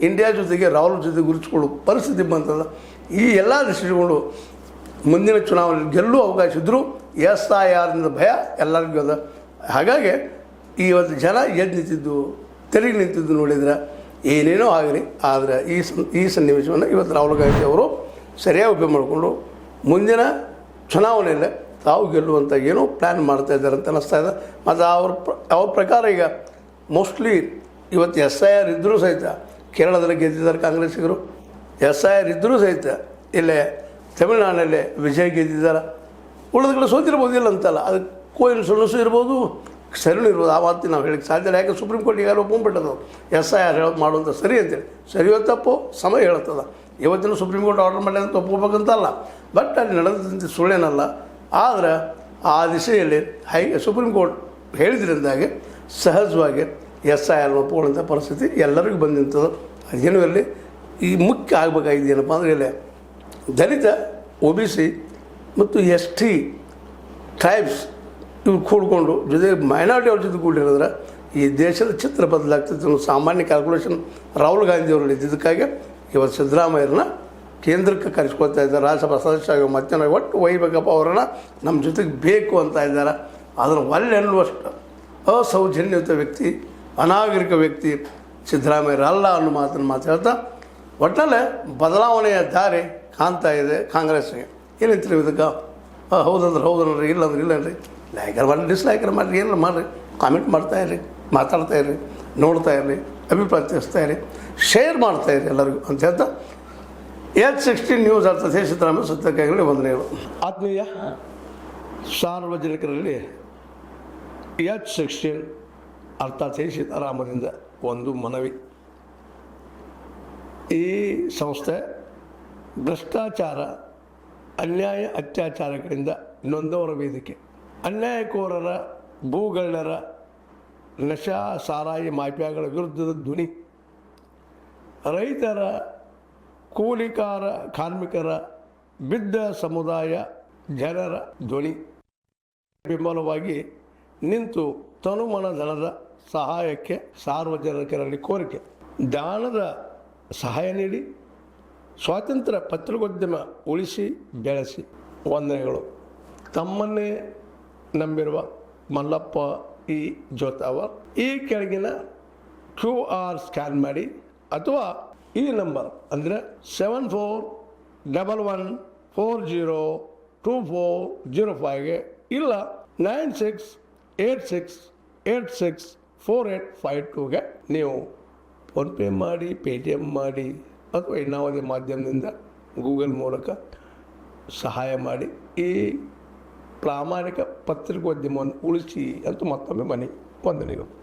India ಜೊತೆಗೆ ರಾಹುಲ್ ಜೊತೆ ಗುರುತಿಸಿಕೊಳ್ಳೋ ಪರಿಸ್ಥಿತಿ ಬಂತದ. ಈ ಎಲ್ಲ ದೃಷ್ಟಿಕೊಂಡು ಮುಂದಿನ ಚುನಾವಣೆಯಲ್ಲಿ ಗೆಲ್ಲುವ ಅವಕಾಶ ಇದ್ದರೂ SIRನಿಂದ ಭಯ ಎಲ್ಲರಿಗೂ ಅದ. ಹಾಗಾಗಿ ಇವತ್ತು ಜನ ಎದ್ದು ನಿಂತಿದ್ದು ತೆರಿಗೆ ನಿಂತಿದ್ದು ನೋಡಿದ್ರೆ ಏನೇನೋ ಆಗಲಿ, ಆದರೆ ಈ ಸನ್ನಿವೇಶವನ್ನು ಇವತ್ತು ರಾಹುಲ್ ಗಾಂಧಿ ಅವರು ಸರಿಯಾಗಿ ಉಪಯೋಗ ಮಾಡಿಕೊಂಡು ಮುಂದಿನ ಚುನಾವಣೆಯಲ್ಲಿ ತಾವು ಗೆಲ್ಲುವಂಥ ಏನೋ ಪ್ಲ್ಯಾನ್ ಮಾಡ್ತಾ ಇದ್ದಾರೆ ಅಂತ ಅನ್ನಿಸ್ತಾ ಇದೆ. ಮತ್ತು ಅವ್ರ ಪ್ರಕಾರ ಈಗ ಮೋಸ್ಟ್ಲಿ ಇವತ್ತು SIR ಇದ್ದರೂ ಸಹಿತ ಕೇರಳದಲ್ಲಿ ಗೆದ್ದಿದ್ದಾರೆ ಕಾಂಗ್ರೆಸ್ಸಿಗರು, SIR ಇದ್ದರೂ ಸಹಿತ ಇಲ್ಲೇ ತಮಿಳುನಾಡಿನಲ್ಲೇ ವಿಜಯ್ ಗೆದ್ದಿದ್ದಾರೆ, ಉಳಿದ ಕಡೆ ಸೋತಿರ್ಬೋದಿಲ್ಲ ಅಂತಲ್ಲ, ಅದು ಕೋಇನ್ಸಿಡೆನ್ಸು ಇರ್ಬೋದು, ಸರಿನೂ ಇರ್ಬೋದು. ಆ ಮಾತು ನಾವು ಹೇಳಿಕ್ಕೆ ಸಾಧ್ಯ ಇಲ್ಲ. ಯಾಕೆ ಸುಪ್ರೀಂ ಕೋರ್ಟ್ ಈಗಾಗಲೇ ಒಪ್ಕೊಂಡ್ಬಿಟ್ಟದು SIR ಮಾಡುವಂಥ ಸರಿ ಅಂತೇಳಿ. ಸರಿಯೋ ತಪ್ಪು ಸಮಯ ಹೇಳ್ತದ. ಇವತ್ತಿನ ಸುಪ್ರೀಂ ಕೋರ್ಟ್ ಆರ್ಡರ್ ಮಾಡಿ ಅಂತ ಒಪ್ಕೋಬೇಕಂತಲ್ಲ, ಬಟ್ ಅಲ್ಲಿ ನಡೆದಂಥ ಸುಳ್ಳೇನಲ್ಲ. ಆದರೆ ಆ ದಿಶೆಯಲ್ಲಿ ಸುಪ್ರೀಂ ಕೋರ್ಟ್ ಹೇಳಿದ್ರಿಂದಾಗಿ ಸಹಜವಾಗಿ SIR ಒಪ್ಕೊಳ್ಳೋಂಥ ಪರಿಸ್ಥಿತಿ ಎಲ್ಲರಿಗೂ ಬಂದು ನಿಂತದ್ದು. ಅದೇನು ಇರಲಿ, ಈ ಮುಖ್ಯ ಆಗಬೇಕಾಗಿದೆ ಏನಪ್ಪ ಅಂದರೆ ಇಲ್ಲಿ ದಲಿತ OBC ಮತ್ತು ST ಟ್ರೈಬ್ಸ್ ಇವ್ರು ಕೂಡ್ಕೊಂಡು ಜೊತೆಗೆ ಮೈನಾರಿಟಿ ಅವ್ರ ಜೊತೆ ಕೂಡಿರೋದ್ರೆ ಈ ದೇಶದ ಚಿತ್ರ ಬದಲಾಗ್ತದೆ ಅನ್ನೋ ಸಾಮಾನ್ಯ ಕ್ಯಾಲ್ಕುಲೇಷನ್ ರಾಹುಲ್ ಗಾಂಧಿ ಅವರು ಇದ್ದಿದ್ದಕ್ಕಾಗಿ ಇವತ್ತು ಸಿದ್ದರಾಮಯ್ಯರನ್ನ ಕೇಂದ್ರಕ್ಕೆ ಕರೆಸ್ಕೊಳ್ತಾ ಇದ್ದಾರೆ. ರಾಜ್ಯಸಭಾ ಸದಸ್ಯ ಮತ್ತೆ ಒಟ್ಟು ಒಯ್ಯಬೇಕಪ್ಪ ಅವರನ್ನು ನಮ್ಮ ಜೊತೆಗೆ ಬೇಕು ಅಂತ ಇದ್ದಾರೆ. ಅದನ್ನು ಒಳ್ಳೆ ಅನ್ನುವಷ್ಟು ಅಸೌಜನ್ಯಯುತ ವ್ಯಕ್ತಿ, ಅನಾಗರಿಕ ವ್ಯಕ್ತಿ ಸಿದ್ದರಾಮಯ್ಯರು ಅಲ್ಲ ಅನ್ನೋ ಮಾತನ್ನು ಮಾತಾಡ್ತಾ ಒಟ್ಟಲ್ಲೇ ಬದಲಾವಣೆಯ ದಾರಿ ಕಾಣ್ತಾ ಇದೆ ಕಾಂಗ್ರೆಸ್ಗೆ. ಏನಂತೀರಿ ಇದಕ್ಕೆ? ಹೌದಂದ್ರೆ ಹೌದನ್ರಿ, ಇಲ್ಲಂದ್ರೆ ಇಲ್ಲನ್ರಿ, ಲೈಕರ್ ಮಾಡಿರಿ, ಡಿಸ್ಲೈಕರ್ ಮಾಡಿರಿ, ಏನಾರು ಮಾಡಿರಿ, ಕಾಮೆಂಟ್ ಮಾಡ್ತಾಯಿರ್ರಿ, ಮಾತಾಡ್ತಾಯಿರ್ರಿ, ನೋಡ್ತಾ ಇರ್ರಿ, ಅಭಿಪ್ರಾಯ ತಿಳಿಸ್ತಾ ಇರಿ, ಶೇರ್ ಮಾಡ್ತಾಯಿರಿ ಎಲ್ಲರಿಗೂ ಅಂತ ಹೇಳ್ತಾ H16 ನ್ಯೂಸ್ ಅರ್ಥಾತ್ ಸಿದ್ದರಾಮಯ್ಯ ಸತ್ಯಕ್ಕಾಗಲಿ ವಂದನೆಗಳು. ಆತ್ಮೀಯ ಸಾರ್ವಜನಿಕರಲ್ಲಿ H16 ಅರ್ಥಾತ್ ಸೀತಾರಾಮರಿಂದ ಒಂದು ಮನವಿ. ಈ ಸಂಸ್ಥೆ ಭ್ರಷ್ಟಾಚಾರ, ಅನ್ಯಾಯ, ಅತ್ಯಾಚಾರಗಳಿಂದ ನೊಂದವರ ವೇದಿಕೆ. ಅನ್ಯಾಯಕೋರರ, ಭೂಗಳ್ಳರ, ನಶಾ ಸಾರಾಯಿ ಮಾಫಿಯಾಗಳ ವಿರುದ್ಧದ ಧ್ವನಿ. ರೈತರ, ಕೂಲಿಕಾರ, ಕಾರ್ಮಿಕರ, ಬಿದ್ದ ಸಮುದಾಯ ಜನರ ಧ್ವನಿ. ಬೆಂಬಲವಾಗಿ ನಿಂತು ತನುಮನ ಧನದ ಸಹಾಯಕ್ಕೆ ಸಾರ್ವಜನಿಕರಲ್ಲಿ ಕೋರಿಕೆ. ದಾನದ ಸಹಾಯ ನೀಡಿ ಸ್ವಾತಂತ್ರ್ಯ ಪತ್ರಿಕೋದ್ಯಮ ಉಳಿಸಿ ಬೆಳೆಸಿ. ವಂದನೆಗಳು. ತಮ್ಮನ್ನೇ ನಂಬಿರುವ ಮಲ್ಲಪ್ಪ E. ಜೋತಾವರ್. ಈ ಕೆಳಗಿನ QR ಸ್ಕ್ಯಾನ್ ಮಾಡಿ ಅಥವಾ ಈ ನಂಬರ್ ಅಂದರೆ 7411402405ಗೆ ಇಲ್ಲ 9686864852ಗೆ ನೀವು ಫೋನ್ಪೇ ಮಾಡಿ, ಪೇಟಿಎಮ್ ಮಾಡಿ ಅಥವಾ ಇನ್ನಾವುದೇ ಮಾಧ್ಯಮದಿಂದ ಗೂಗಲ್ ಮೂಲಕ ಸಹಾಯ ಮಾಡಿ ಈ ಪ್ರಾಮಾಣಿಕ ಪತ್ರಿಕೋದ್ಯಮವನ್ನು ಉಳಿಸಿ ಅಂತ ಮತ್ತೊಮ್ಮೆ ವಂದನೆಗಳು.